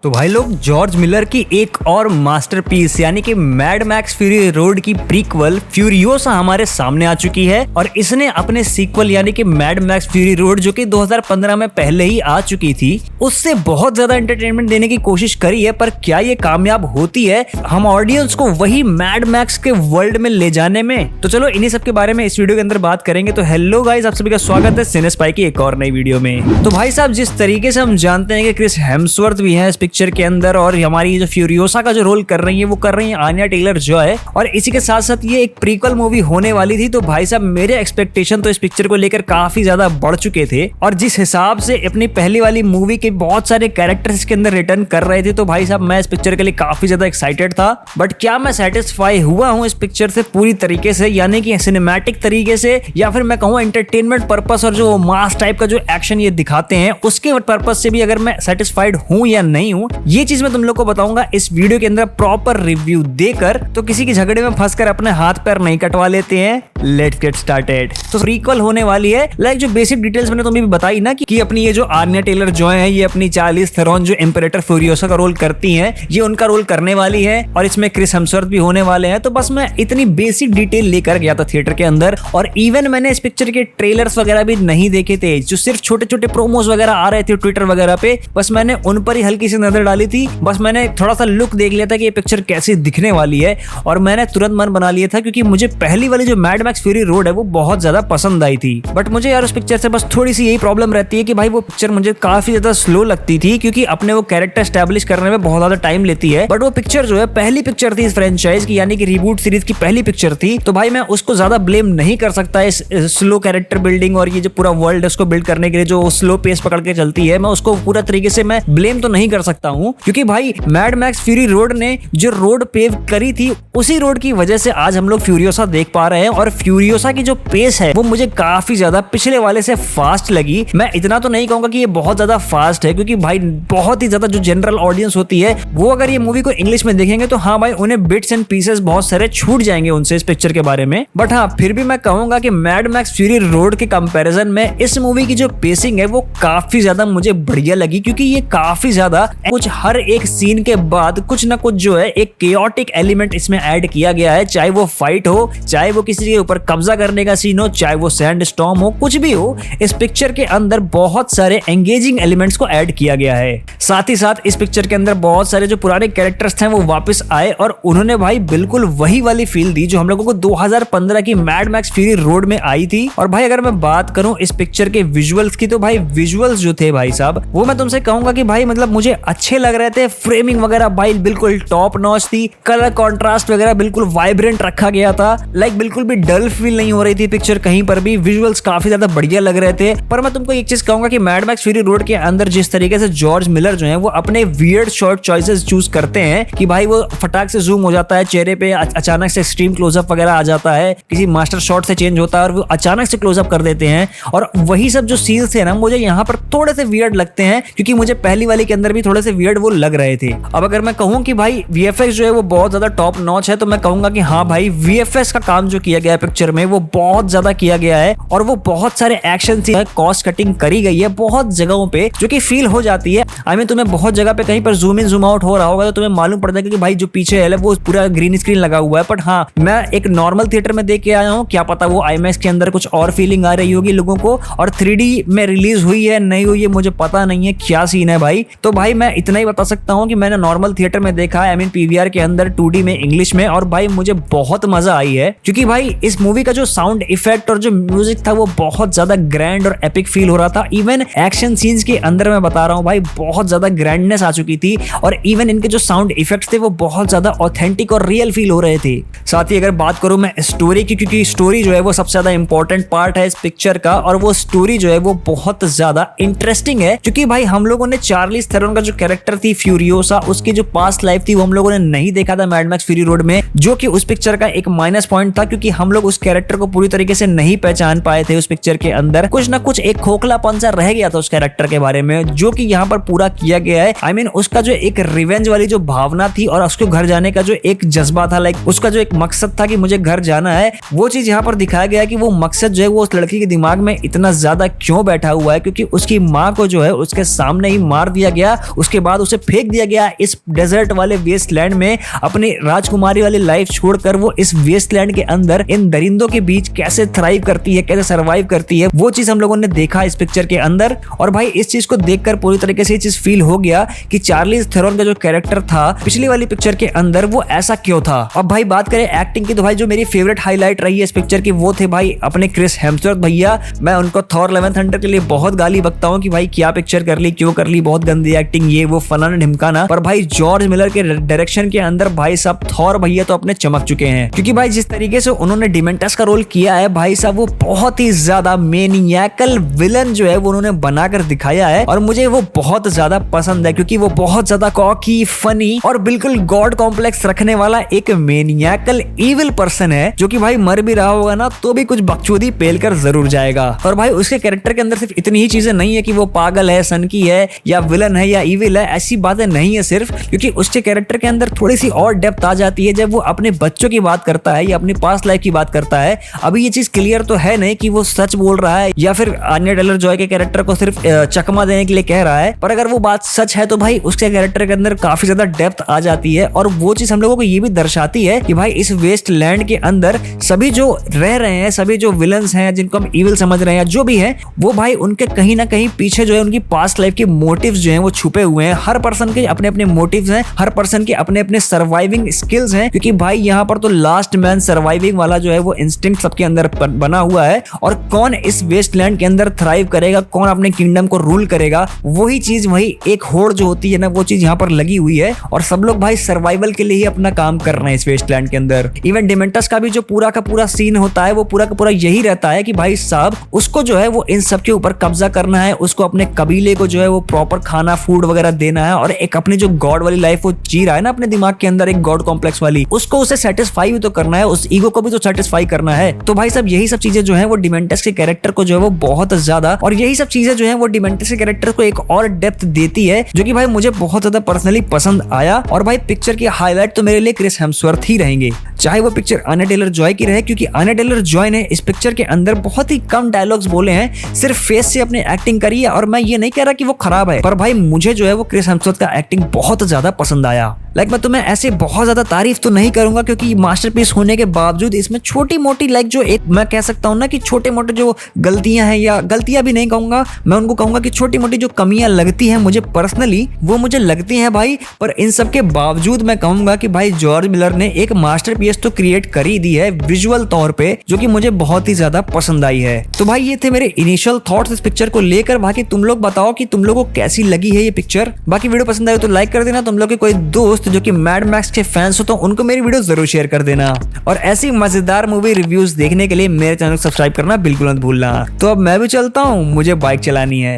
तो भाई लोग जॉर्ज मिलर की एक और मास्टरपीस यानी कि मैड मैक्स फ्यूरी रोड की प्रीक्वल फ्यूरियोसा हमारे सामने आ चुकी है और इसने अपने सीक्वल यानी कि मैड मैक्स फ्यूरी रोड जो कि 2015 में पहले ही आ चुकी थी उससे बहुत ज्यादा एंटरटेनमेंट देने की कोशिश करी है। पर क्या ये कामयाब होती है हम ऑडियंस को वही मैड मैक्स के वर्ल्ड में ले जाने में? तो चलो इन्हीं सब के बारे में इस वीडियो के अंदर बात करेंगे। तो हेलो गाइस, आप सभी का स्वागत है सिनेस्पाई की एक और नई वीडियो में। तो भाई साहब, जिस तरीके से हम जानते हैं कि क्रिस हेम्सवर्थ भी है पिक्चर के अंदर और हमारी जो फ्यूरियोसा का जो रोल कर रही है वो कर रही है आन्या टेलर जॉय, और इसी के साथ साथ ये एक प्रीक्वल मूवी होने वाली थी। तो भाई साहब मेरे एक्सपेक्टेशन तो इस पिक्चर को लेकर काफी ज्यादा बढ़ चुके थे और जिस हिसाब से अपनी पहली वाली मूवी के बहुत सारे कैरेक्टर्स इसके अंदर रिटर्न कर रहे थे तो भाई साहब मैं इस पिक्चर के लिए काफी ज्यादा एक्साइटेड था। बट क्या मैं सेटिस्फाई हुआ हूँ इस पिक्चर से पूरी तरीके से, यानी कि सिनेमैटिक तरीके से, या फिर मैं कहूँ एंटरटेनमेंट पर्पस और जो मास टाइप का जो एक्शन ये दिखाते हैं उसके पर्पस से भी अगर मैं सेटिस्फाइड हूँ या नहीं हूँ, ये चीज मैं तुम लोग को बताऊंगा इस वीडियो के अंदर प्रॉपर रिव्यू देकर। तो किसी की झगड़े में फंसकर अपने हाथ पैर नहीं कटवा लेते हैं। Let's get started. तो प्रीक्वल होने वाली है, लाइक जो बेसिक डिटेल्स मैंने तुम्हें भी बताई ना कि अपनी ये जो आन्या टेलर जॉय है ये अपनी चार्लिज थेरॉन जो एम्परेटर फ्यूरियोसा का रोल करती हैं, ये उनका रोल करने वाली है और इसमें क्रिस हेम्सवर्थ भी होने वाले हैं। तो बस मैं इतनी बेसिक डिटेल लेकर गया था थिएटर के अंदर और इवन मैंने इस पिक्चर के ट्रेलर्स वगैरह भी नहीं देखे थे, जो सिर्फ छोटे छोटे प्रोमोस वगैरह आ रहे थे ट्विटर वगैरह पे, बस मैंने उन पर ही हल्की सी नजर डाली थी। बस मैंने थोड़ा सा लुक देख लिया था कि ये पिक्चर कैसी दिखने वाली है और मैंने तुरंत मन बना लिया था क्योंकि मुझे पहली वाली जो मैड मैक्स फ्यूरी रोड है वो बहुत ज्यादा पसंद आई थी। बट मुझे यार उस पिक्चर से बस थोड़ी सी यही प्रॉब्लम रहती है कि भाई वो पिक्चर मुझे काफी ज्यादा स्लो लगती थी क्योंकि अपने वो कैरेक्टर एस्टैब्लिश करने में बहुत ज्यादा टाइम लेती है। बट वो पिक्चर जो है पहली पिक्चर थी इस फ्रेंचाइज की, यानी कि रिबूट सीरीज की पहली पिक्चर थी, तो भाई मैं उसको ज्यादा ब्लेम नहीं कर सकता इस स्लो कैरेक्टर बिल्डिंग और ये जो पूरा वर्ल्ड है उसको बिल्ड करने के लिए जो स्लो पेस पकड़ के चलती है, मैं उसको पूरा तरीके से मैं ब्लेम तो नहीं कर सकता हूँ क्योंकि भाई मैड मैक्स फ्यूरी रोड ने जो रोड पेव करी थी उसी रोड की वजह से आज हम लोग फ्यूरियोसा देख पा रहे हैं। और फ्यूरियोसा की जो पेस है वो मुझे काफी ज्यादा पिछले वाले से फास्ट लगी। मैं इतना तो नहीं कहूंगा कि ये बहुत ज्यादा फास्ट है क्योंकि भाई बहुत ही ज्यादा जो जनरल ऑडियंस होती है वो अगर ये मूवी को इंग्लिश में देखेंगे तो हाँ भाई उन्हें बिट्स एंड पीसेस बहुत सारे छूट जाएंगे उनसे इस पिक्चर के बारे में। बट हाँ फिर भी मैं कहूंगा कि मैड मैक्स फ्यूरी रोड के कंपैरिजन में इस मूवी की जो पेसिंग है वो काफी ज्यादा मुझे बढ़िया लगी क्योंकि ये काफी ज्यादा कुछ हर एक सीन के बाद कुछ ना कुछ जो है एक केओटिक एलिमेंट इसमें ऐड किया गया है, चाहे वो फाइट हो, चाहे वो किसी के ऊपर कब्जा करने का सीन हो, चाहे वो सैंड स्टॉर्म हो, कुछ भी हो, इस पिक्चर के अंदर बहुत सारे एंगेजिंग एलिमेंट्स को ऐड किया गया है। साथ ही साथ इस पिक्चर के अंदर बहुत सारे जो पुराने कैरेक्टर्स थे वो वापस आए और उन्होंने भाई बिल्कुल वही वाली फील दी जो हम लोगों को 2015 की मैड मैक्स फ्यूरी रोड में आई थी। और भाई अगर मैं बात करूं इस पिक्चर के विजुअल्स की तो भाई विजुअल्स जो थे भाई साहब वो मैं तुमसे कहूंगा कि भाई मतलब मुझे अच्छे लग रहे थे। फ्रेमिंग वगैरह भाई बिल्कुल टॉप नॉच थी, कलर कॉन्ट्रास्ट वगैरह बिल्कुल वाइब्रेंट रखा गया था, लाइक बिल्कुल भी डल फील नहीं हो रही थी पिक्चर कहीं पर भी। विजुअल्स काफी ज्यादा बढ़िया लग रहे थे। पर मैं तुमको एक चीज कहूंगा कि मैड मैक्स फ्यूरी रोड के अंदर जिस तरीके से जॉर्ज मिलर जो है वो अपने वियर्ड शॉर्ट चॉइसेस चूज करते हैं कि भाई वो फटाक से जूम हो जाता है चेहरे पे, अचानक से एक्सट्रीम क्लोजअप वगैरह आ जाता है, किसी मास्टर शॉट से चेंज होता है और वो अचानक से क्लोजअप कर देते हैं। और वही सब जो सीन्स थे ना मुझे यहाँ पर थोड़े से वियर्ड लगते हैं क्योंकि मुझे पहली वाली के अंदर भी थोड़े से वियर्ड वो लग रहे थे। अब अगर मैं कहूँ कि भाई वीएफएक्स जो है वो बहुत ज्यादा टॉप नॉच है तो मैं कहूंगा कि हाँ भाई वीएफएक्स का काम जो किया गया है पिक्चर में वो बहुत ज्यादा किया गया है और वो बहुत सारे एक्शन सीन कॉस्ट कटिंग करी गई है बहुत जगहों पे जो कि फील हो जाती है। आई मीन तुम्हें बहुत जगह पे कहीं पर जूम इन जूम आउट हो रहा होगा तो तुम्हें मालूम पड़ जाएगा कि भाई जो पीछे है वो पूरा ग्रीन स्क्रीन लगा हुआ है। बट हाँ मैं एक नॉर्मल थिएटर में देख के आया हूँ, क्या पता वो आईमैक्स के अंदर कुछ और फीलिंग आ रही होगी लोगों को, और 3D में रिलीज हुई है नहीं हुई है मुझे पता नहीं है क्या सीन है भाई। तो भाई मैं इतना ही बता सकता हूँ कि मैंने नॉर्मल थिएटर में देखा है, आई मीन पीवीआर के अंदर 2D में इंग्लिश में, और भाई मुझे बहुत मजा आई है क्योंकि भाई इस मूवी का जो साउंड इफेक्ट और जो म्यूजिक था वो बहुत ज्यादा ग्रैंड और एपिक फील हो रहा था। इवन एक्शन सीन्स के अंदर मैं बता रहा हूँ भाई बहुत ज्यादा ग्रैंडनेस आ चुकी थी और इवन इनके जो साउंड इफेक्ट्स थे वो बहुत ज्यादा ऑथेंटिक और रियल फील हो रहे थे। साथ ही अगर बात करूं मैं स्टोरी की, क्योंकि स्टोरी जो है वो सबसे ज्यादा इंपॉर्टेंट पार्ट है इस पिक्चर का और वो स्टोरी जो है वो बहुत ज्यादा इंटरेस्टिंग है क्योंकि भाई हम लोगों ने चार्लिज थेरॉन का जो कैरेक्टर थी फ्यूरियोसा उसकी जो पास्ट लाइफ थी वो हम लोगों ने नहीं देखा था मैड मैक्स फ्यूरी रोड में, जो कि उस पिक्चर का एक माइनस पॉइंट था क्योंकि हम लोग उस कैरेक्टर को पूरी तरीके से नहीं पहचान पाए थे उस पिक्चर के अंदर। कुछ ना कुछ एक खोखलापन सा रह गया था उस कैरेक्टर के बारे में, जो कि यहाँ पर पूरा किया गया है। I mean, उसका जो एक रिवेंज वाली जो भावना थी और उसको घर जाने का जो एक जज्बा था, लाइक उसका जो एक मकसद था कि मुझे घर जाना है, वो चीज यहाँ पर दिखाया गया कि वो मकसद जो है वो उस लड़की के दिमाग में इतना ज्यादा क्यों बैठा हुआ है, क्योंकि उसकी माँ को जो है उसके सामने ही मार दिया गया, उसके बाद उसे फेंक दिया गया इस डेजर्ट वाले वेस्टलैंड में। अपनी राजकुमारी वाली लाइफ छोड़कर वो इस वेस्टलैंड के अंदर इन दरिंदों के बीच कैसे थ्राइव करती है, कैसे सर्वाइव करती है, वो चीज हम लोगों ने देखा इस पिक्चर के अंदर। और भाई इस चीज को देखकर पूरी तरीके से ये चीज फील हो गया कि चार्लीज थेरॉन का जो कैरेक्टर था पिछली वाली पिक्चर के अंदर वो ऐसा क्यों था। अब भाई बात करें एक्टिंग की, तो भाई जो मेरी फेवरेट हाईलाइट रही है इस पिक्चर की वो थे भाई अपने क्रिस हेम्सवर्थ भैया। मैं उनको थॉर लव एंड थंडर के लिए बहुत गाली बकता हूँ कि भाई क्या पिक्चर कर ली, क्यों कर ली, बहुत गंदी एक्टिंग, ये वो फलाना ढिमकाना। पर भाई जॉर्ज मिलर के डायरेक्शन के अंदर भाई साहब थॉर भैया तो अपने चमक चुके हैं, क्योंकि भाई जिस तरीके से उन्होंने डिमेंटस का रोल किया है भाई साहब, वो बहुत ही ज्यादा मेनियाकल विलन जो है वो उन्होंने बनाकर दिखाया है। और मुझे वो बहुत ज्यादा पसंद है क्योंकि वो बहुत ज्यादा कॉकी, फनी और बिल्कुल गॉड कॉम्प्लेक्स रखने वाला एक मेनियाकल इविल पर्सन है, जो कि भाई मर भी रहा होगा ना तो भी कुछ बकचोदी पेल कर जरूर जाएगा। और भाई उसके कैरेक्टर के अंदर सिर्फ इतनी ही चीजें नहीं है कि वो पागल है, सनकी है या विलन है या इविल है, ऐसी बातें नहीं है सिर्फ, क्योंकि उसके कैरेक्टर के अंदर थोड़ी सी और डेप्थ आ जाती है जब वो अपने बच्चों की बात करता है या अपनी पास्ट लाइफ की बात करता है। अभी ये चीज क्लियर तो है नहीं कि वो सच बोल रहा है या फिर आन्या टेलर जॉय के कैरेक्टर को सिर्फ चकमा देने के लिए कह रहा है, पर अगर वो बात सच है तो भाई उसके कैरेक्टर के अंदर काफी ज्यादा डेप्थ आ जाती है। और वो चीज हम लोगों को ये भी दर्शाती है कि भाई इस वेस्टलैंड के अंदर सभी जो रह रहे हैं, सभी जो विलन्स हैं जिनको हम इविल समझ रहे हैं या जो भी है, वो भाई उनके कहीं ना कहीं पीछे जो है उनकी पास्ट लाइफ के मोटिव्स जो हैं वो छुपे हुए हैं। हर पर्सन के अपने अपने मोटिव्स हैं, हर पर्सन के अपने अपने सर्वाइविंग स्किल्स हैं, क्योंकि भाई यहाँ पर तो लास्ट मैन सर्वाइविंग वाला जो है वो इंस्टिंक्ट सबके अंदर बना हुआ है। और कौन इस वेस्टलैंड के अंदर थ्राइव करेगा, कौन अपने किंगडम को रूल करेगा, वही चीज, वही एक होड़ जो होती है ना, वो चीज यहाँ पर लगी हुई है। और सब लोग भाई सर्वाइवल के लिए ही अपना काम कर रहे हैं इस वेस्टलैंड के अंदर। इवन डिमेंटस का भी जो पूरा का पूरा सीन होता है वो पूरा का पूरा यही रहता है कि भाई साहब उसको जो है वो इन सब के ऊपर कब्जा करना है, उसको अपने कबीले को जो है वो प्रॉपर खाना, फूड वगैरह देना है, और एक अपनी जो गॉड वाली लाइफ वो जी रहा है ना अपने दिमाग के अंदर, एक गॉड कॉम्प्लेक्स वाली, उसको उसे सेटिस्फाई भी तो करना है, उस ईगो को भी तो सेटिस्फाई करना है। तो भाई साहब यही सब चीजें जो है वो डिमेंटस के कैरेक्टर को जो है वो बहुत ज्यादा, और यही सब चीजें जो है वो डिमेंटस के कैरेक्टर को एक और डेप्थ देती है, जो कि भाई मुझे बहुत ज्यादा पर्सनली पसंद आया। और भाई पिक्चर की हाईलाइट तो मेरे लिए क्रिस हेम्सवर्थ ही रहेंगे, चाहे वो पिक्चर आन्या टेलर जॉय की रहे, क्योंकि आन्या टेलर जॉय ने इस पिक्चर के अंदर बहुत ही कम डायलॉग्स बोले हैं, सिर्फ फेस से अपनी एक्टिंग करी है। और मैं ये नहीं कह रहा कि वो खराब है, पर भाई मुझे जो है वो क्रिस हेम्सवर्थ का एक्टिंग बहुत ज्यादा पसंद आया। लाइक मैं तुम्हें ऐसे बहुत ज्यादा तारीफ तो नहीं करूंगा, क्योंकि मास्टरपीस होने के बावजूद इसमें छोटी मोटी, लाइक जो एक मैं कह सकता हूँ ना कि छोटे मोटे जो गलतियां हैं, या गलतियां भी नहीं कहूंगा, मैं उनको कहूंगा कि छोटी मोटी जो कमियां लगती हैं मुझे पर्सनली, वो मुझे लगती हैं भाई। पर इन सब के बावजूद मैं कहूंगा कि भाई जॉर्ज मिलर ने एक मास्टरपीस तो क्रिएट कर ही दी है विजुअल तौर पे, जो कि मुझे बहुत ही ज्यादा पसंद आई है। तो भाई ये थे मेरे इनिशियल थॉट्स इस पिक्चर को लेकर। बाकी तुम लोग बताओ कि तुम लोगों को कैसी लगी है ये पिक्चर। बाकी वीडियो पसंद आई तो लाइक कर देना। तुम लोग के कोई दोस्त जो कि मैड मैक्स के फैंस हो तो उनको मेरी वीडियो जरूर शेयर कर देना। और ऐसी मजेदार मूवी रिव्यूज देखने के लिए मेरे चैनल को सब्सक्राइब करना बिल्कुल मत भूलना। तो अब मैं भी चलता हूँ, मुझे बाइक चलानी है।